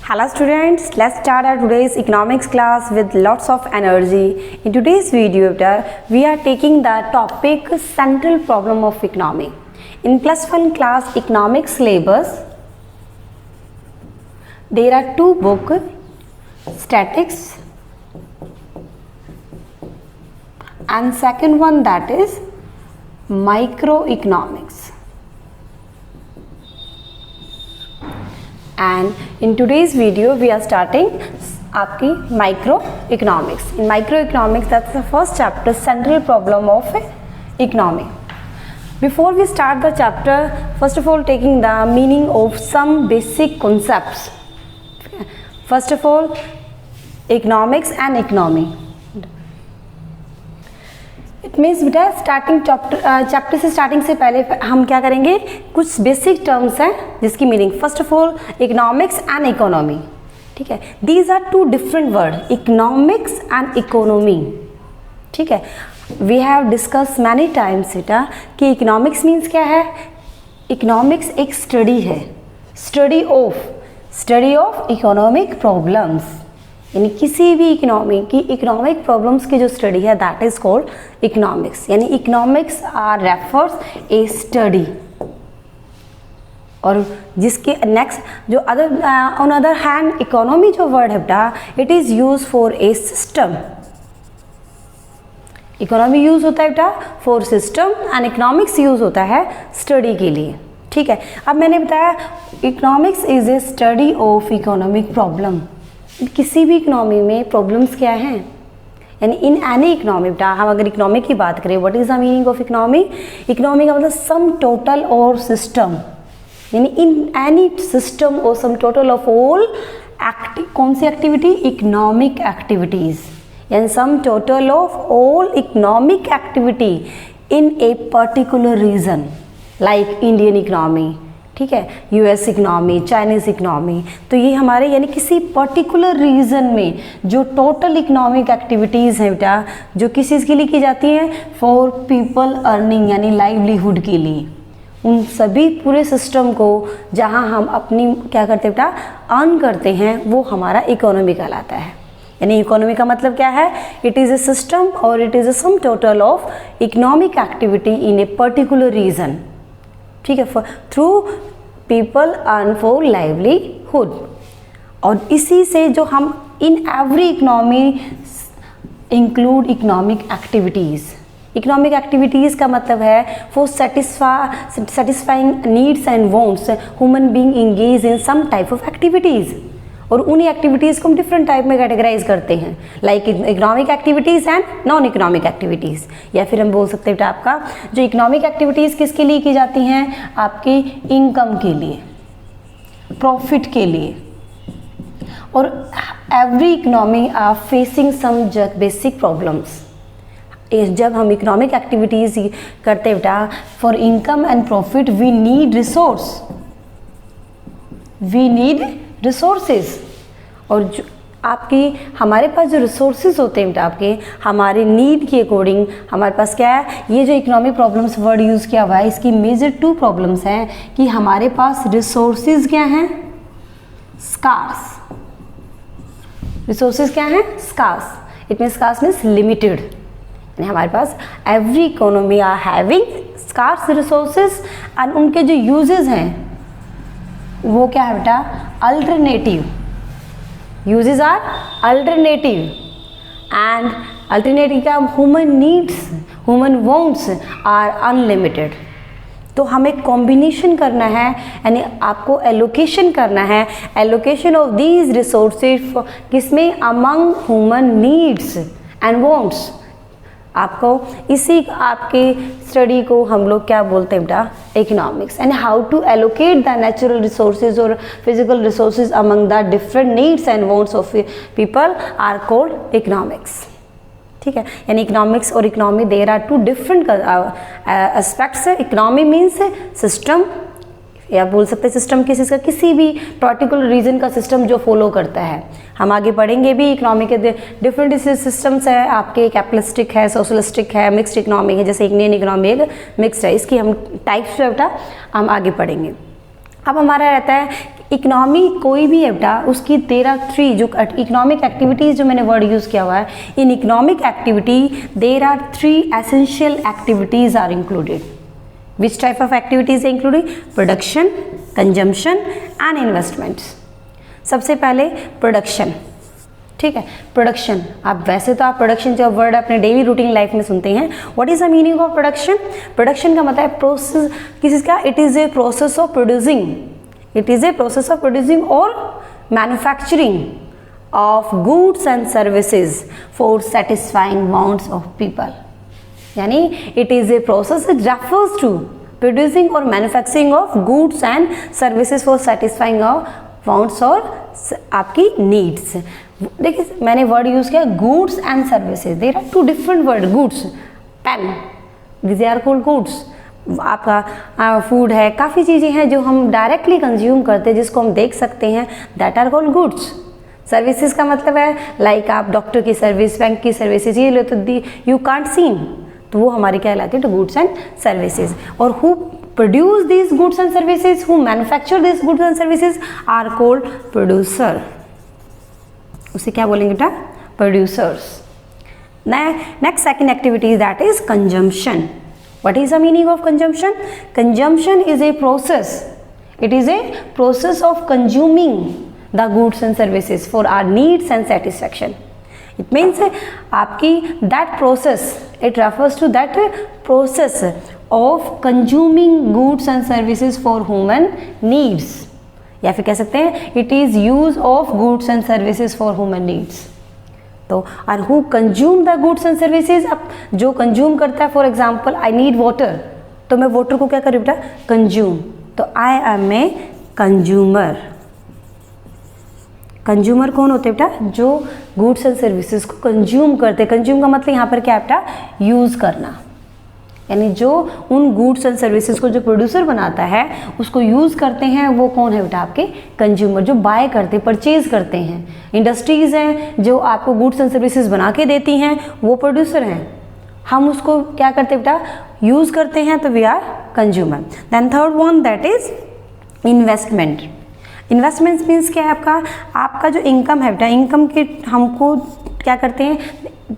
Hello students, let's start our today's economics class with lots of energy. In today's video, we are taking the topic central problem of economy. In plus 1 class economics syllabus, there are two books, statics and second one that is microeconomics. And in today's video we are starting आपकी microeconomics. In microeconomics, that's the first chapter, central problem of economy. Before we start the chapter, first of all taking the meaning of some basic concepts. First of all, economics and economy. It means बेटा starting chapter से starting से पहले हम क्या करेंगे, कुछ basic terms हैं जिसकी meaning. First of all economics and economy. ठीक है, these are two different word, economics and economy. ठीक है, we have discuss many times बेटा कि इकोनॉमिक्स मीन्स क्या है. इकोनॉमिक्स एक स्टडी है, स्टडी ऑफ इकोनॉमिक प्रॉब्लम्स, यानी किसी भी इकोनॉमी की इकोनॉमिक प्रॉब्लम्स की जो स्टडी है दैट इज कॉल्ड इकोनॉमिक्स. यानी economics are refers a study. और जिसके नेक्स्ट जो ऑन अदर हैंड इकोनॉमी जो वर्ड है बेटा, it is use for a system. Economy use होता है बेटा for system and economics use होता है स्टडी के लिए. ठीक है, अब मैंने बताया economics is a study of economic problem. किसी भी इकोनॉमी में प्रॉब्लम्स क्या हैं, यानी इन एनी इकोनॉमी बेटा हम अगर इकोनॉमी की बात करें, what is the meaning of economy. Economy का मतलब सम टोटल और सिस्टम, यानी इन एनी सिस्टम और सम टोटल ऑफ ऑल कौन सी एक्टिविटी, इकोनॉमिक एक्टिविटीज, यानी sum total of all economic activity in a particular region like Indian economy. ठीक है, US economy, Chinese economy. तो ये हमारे यानी किसी पर्टिकुलर रीजन में जो टोटल इकोनॉमिक एक्टिविटीज़ हैं बेटा, जो किस चीज़ के लिए की जाती हैं, फॉर पीपल अर्निंग, यानी लाइवलीहुड के लिए. उन सभी पूरे सिस्टम को जहां हम अपनी क्या करते हैं बेटा, अर्न करते हैं, वो हमारा इकोनॉमी कहलाता है. यानी इकोनॉमी का मतलब क्या है, इट इज़ ए सिस्टम और it is a sum total of economic activity in a particular region. ठीक है, through people earn for livelihood. और इसी से जो हम in every economy include economic activities. Economic activities का मतलब है for satisfying needs and wants human being engage in some type of activities. और उन्हीं एक्टिविटीज़ को हम डिफरेंट टाइप में कैटेगराइज करते हैं, like economic activities and non economic activities. या फिर हम बोल सकते हैं बेटा आपका जो इकोनॉमिक एक्टिविटीज़ किसके लिए की जाती हैं, आपकी इनकम के लिए, प्रॉफिट के लिए. और every economy are facing some basic problems. जब हम इकोनॉमिक एक्टिविटीज़ करते हैं बेटा for income and profit, we need resources. और जो आपकी हमारे पास जो रिसोर्सेज होते हैं बेटा आपके, हमारे नीड के अकॉर्डिंग हमारे पास क्या है, ये जो इकोनॉमिक प्रॉब्लम्स वर्ड यूज़ किया हुआ है, इसकी मेजर टू प्रॉब्लम्स हैं कि हमारे पास रिसोर्सेज क्या हैं, स्कार्स. रिसोर्सेज क्या हैं, scarce. It means scarce means limited. हमारे पास every economy are having scarce resources and उनके जो यूजेस हैं वो क्या है बेटा, alternative. Uses are alternative and alternative क्या, human needs, human wants are unlimited. तो हमें कॉम्बिनेशन करना है, यानी आपको एलोकेशन करना है, एलोकेशन ऑफ दीज रिसोर्सेज किसमें, among human needs and wants. आपको इसी आपके स्टडी को हम लोग क्या बोलते हैं बेटा, economics. And how to allocate the natural resources और physical resources among the different needs and wants of people are called economics. ठीक है, यानी इकोनॉमिक्स और economy there are two different aspects. Economy means system, या बोल सकते हैं system किसी का, किसी भी पर्टिकुलर रीजन का सिस्टम जो फॉलो करता है. हम आगे पढ़ेंगे भी इकोनॉमी के डिफरेंट सिस्टम्स है आपके, कैपिटलिस्टिक है, सोशलिस्टिक है, मिक्स्ड इकोनॉमी है, जैसे इंडियन इकोनॉमी एक मिक्स्ड है. इसकी हम टाइप्स बेटा हम आगे पढ़ेंगे. अब हमारा रहता है इकोनॉमी कोई भी है बेटा, उसकी देयर आर 3 जो इकोनॉमिक एक्टिविटीज़ जो मैंने वर्ड यूज़ किया हुआ है, in economic activity there are 3 essential activities are included. Which type of activities है included? Production, consumption and investments. सबसे पहले प्रोडक्शन. ठीक है, प्रोडक्शन. आप वैसे तो आप प्रोडक्शन जो वर्ड अपने डेली रूटीन लाइफ में सुनते हैं. What is the meaning of production? Production का मतलब है प्रोसेस किसी का. It is a process of producing. It is a process of producing और manufacturing of goods and services for satisfying wants of people. यानी it is a process it refers to producing और manufacturing of goods and services for satisfying wants और आपकी needs. देखिए मैंने word use किया goods and services. There are 2 different word. Goods, pen, this are called goods. आपका food है, काफ़ी चीज़ें हैं जो हम डायरेक्टली कंज्यूम करते हैं जिसको हम देख सकते हैं, that are called goods. Services का मतलब है लाइक आप डॉक्टर की सर्विस, बैंक की सर्विसेज, ये लो तो यू कांट सीन, तो वो हमारी क्या कहलाती है? तो गुड्स एंड सर्विसेज. और who produce this goods and services, who manufacture this goods and services are called producer. उसे क्या बोलेंगे बेटा? Producers. Next second activity that is consumption. What is the meaning of consumption? Consumption is a process. It is a process of consuming the goods and services for our needs and satisfaction. It means आपकी that process, it refers to that process of consuming goods and services for human needs. या फिर कह सकते हैं it is use of goods and services for human needs. तो और who consume the goods and services, अब जो consume करता है, for example I need water, तो मैं वाटर को क्या करूँ बेटा? कंज्यूम. तो I am a consumer. Consumer कौन होते हैं बेटा? जो गुड्स एंड सर्विसेज को कंज्यूम करते. कंज्यूम का मतलब यहाँ पर क्या है बेटा? यूज करना. यानी जो उन गुड्स एंड सर्विसेज को जो प्रोड्यूसर बनाता है उसको यूज़ करते हैं, वो कौन है बेटा? आपके कंज्यूमर. जो बाय करते, परचेज करते हैं. इंडस्ट्रीज़ हैं जो आपको गुड्स एंड सर्विसेज बना के देती हैं, वो प्रोड्यूसर हैं. हम उसको क्या करते हैं बेटा? यूज़ करते हैं, तो we are consumer. Then third one that is investment. Investment means क्या है? आपका जो इनकम है बेटा, इनकम के हमको क्या करते हैं?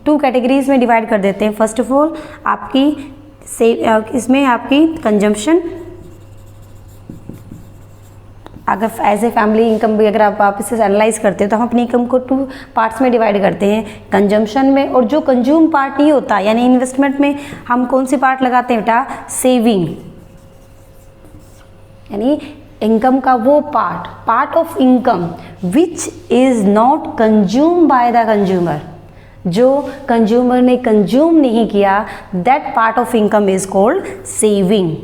2 कैटेगरीज में डिवाइड कर देते हैं. फर्स्ट ऑफ ऑल आपकी इसमें आपकी कंजम्पशन, अगर एज ए फैमिली इनकम भी अगर आप इसे एनालाइज करते हैं तो हम अपनी इनकम को 2 पार्ट्स में डिवाइड करते हैं, कंजम्पशन में और जो कंज्यूम पार्ट नहीं होता. यानी इन्वेस्टमेंट में हम कौन सी पार्ट लगाते हैं बेटा? सेविंग. यानी इनकम का वो part of income which is not consume by the consumer. जो कंज्यूमर ने कंज्यूम नहीं किया, that part of income is called saving.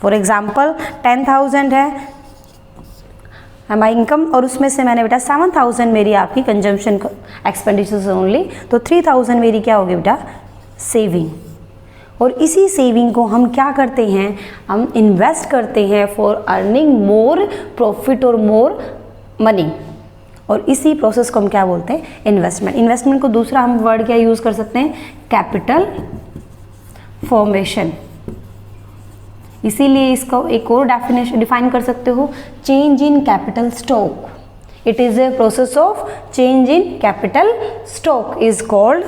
For example 10,000 है हमारी इनकम और उसमें से मैंने बेटा 7,000 मेरी आपकी कंजम्पशन एक्सपेंडिचर्स ओनली, तो 3,000 मेरी क्या होगी बेटा? सेविंग. और इसी सेविंग को हम क्या करते हैं? हम इन्वेस्ट करते हैं फॉर अर्निंग मोर प्रॉफिट और मोर मनी. और इसी प्रोसेस को हम क्या बोलते हैं? इन्वेस्टमेंट. इन्वेस्टमेंट को दूसरा हम वर्ड क्या यूज़ कर सकते हैं? Capital formation. इसीलिए इसको एक और डेफिनेशन डिफाइन कर सकते हो, change in capital stock. It is A process of change in capital stock is called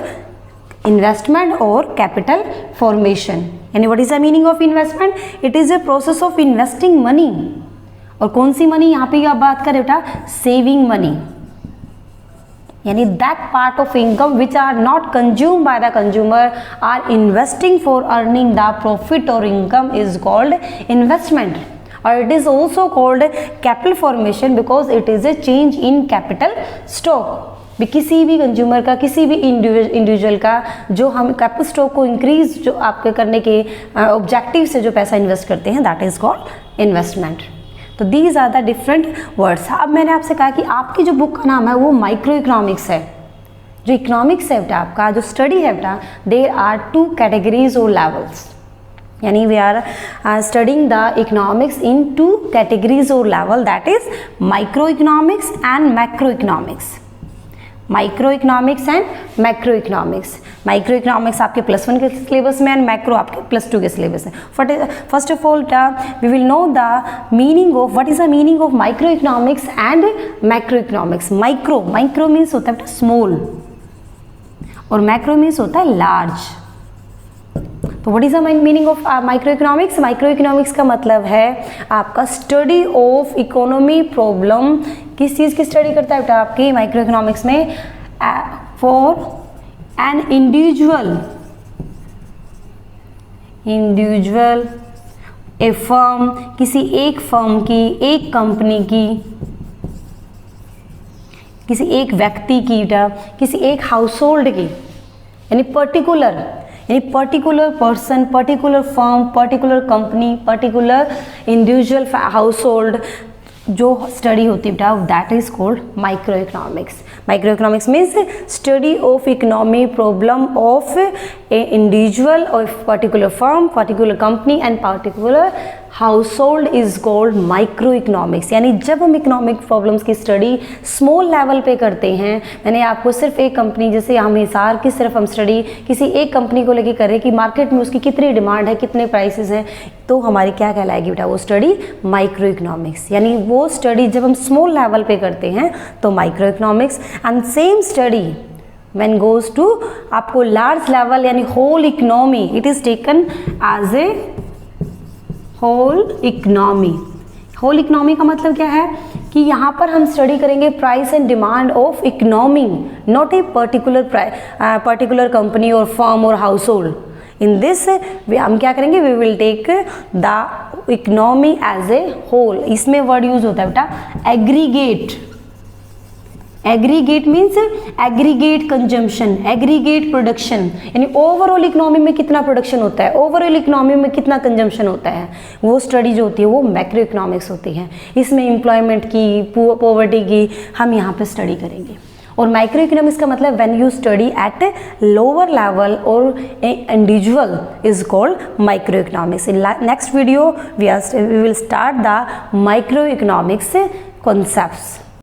investment और कैपिटल फॉर्मेशन. यानी what is the meaning of investment? It is A process of investing money. और कौन सी money? यहाँ पे आप बात करें बेटा सेविंग मनी. यानी that part of income which are not consume by the consumer are investing for earning the profit और इनकम इज कॉल्ड इन्वेस्टमेंट. और it is also called capital formation because it is a change in capital stock. किसी भी consumer का, किसी भी individual का जो हम कैपिटल स्टॉक को इंक्रीज जो आपके करने के ऑब्जेक्टिव से जो पैसा इन्वेस्ट करते हैं, दैट इज कॉल्ड इन्वेस्टमेंट. तो these are the different words. अब मैंने आपसे कहा कि आपकी जो बुक का नाम है वो माइक्रो इकोनॉमिक्स है. जो इकोनॉमिक्स है बेटा, आपका जो स्टडी है बेटा, देयर आर 2 कैटेगरीज और लेवल्स. यानी we are studying the economics in 2 categories और level, that is micro economics and macro economics. Micro economics and macro economics. Micro economics आपके +1 के सिलेबस में एंड मैक्रो आपके +2 के सिलेबस में। First of all we will know the meaning of what is the meaning of micro economics and macro economics. Micro means होता है small और macro means होता है लार्ज। तो what is the meaning of micro economics? Micro economics का मतलब है आपका स्टडी ऑफ इकोनॉमी प्रॉब्लम। किस चीज़ की स्टडी करता है बेटा आपकी माइक्रो इकोनॉमिक्स में? For an individual A firm, किसी एक फर्म की, एक कंपनी की, किसी एक व्यक्ति की, किसी एक हाउस होल्ड की, यानी particular person, particular firm, particular company, particular individual household जो स्टडी होती है बेटा that is called microeconomics. Micro economics means study of economy problem of a individual और particular firm, particular company and particular household is called microeconomics. यानी जब हम economic problems की study small level पे करते हैं, मैंने आपको सिर्फ एक कंपनी, जैसे हम हिसार की सिर्फ हम स्टडी किसी एक कंपनी को लेके करें कि मार्केट में उसकी कितनी डिमांड है, कितने प्राइसेस हैं, तो हमारी क्या कहलाएगी बेटा वो स्टडी माइक्रो इकोनॉमिक्स। यानी वो स्टडी जब हम स्मॉल लेवल पे करते हैं तो micro economics. And same study when goes to आपको लार्ज लेवल यानी whole economy, it is taken as a whole economy. Whole economy का मतलब क्या है कि यहाँ पर हम स्टडी करेंगे price and demand of economy, not a particular company और फर्म और हाउस होल्ड। इन दिस हम क्या करेंगे, we will take the economy as a whole. इसमें वर्ड यूज होता है बेटा aggregate. Aggregate means aggregate consumption, aggregate production, यानी ओवरऑल इकोनॉमी में कितना प्रोडक्शन होता है, ओवरऑल इकोनॉमी में कितना कंजम्पशन होता है, वो स्टडी जो होती है वो मैक्रो इकोनॉमिक्स होती है। इसमें एम्प्लॉयमेंट की, पॉवर्टी की हम यहाँ पे स्टडी करेंगे। और माइक्रो इकोनॉमिक्स का मतलब when you study at lower level और individual is called microeconomics. In next we will start the microeconomics concepts.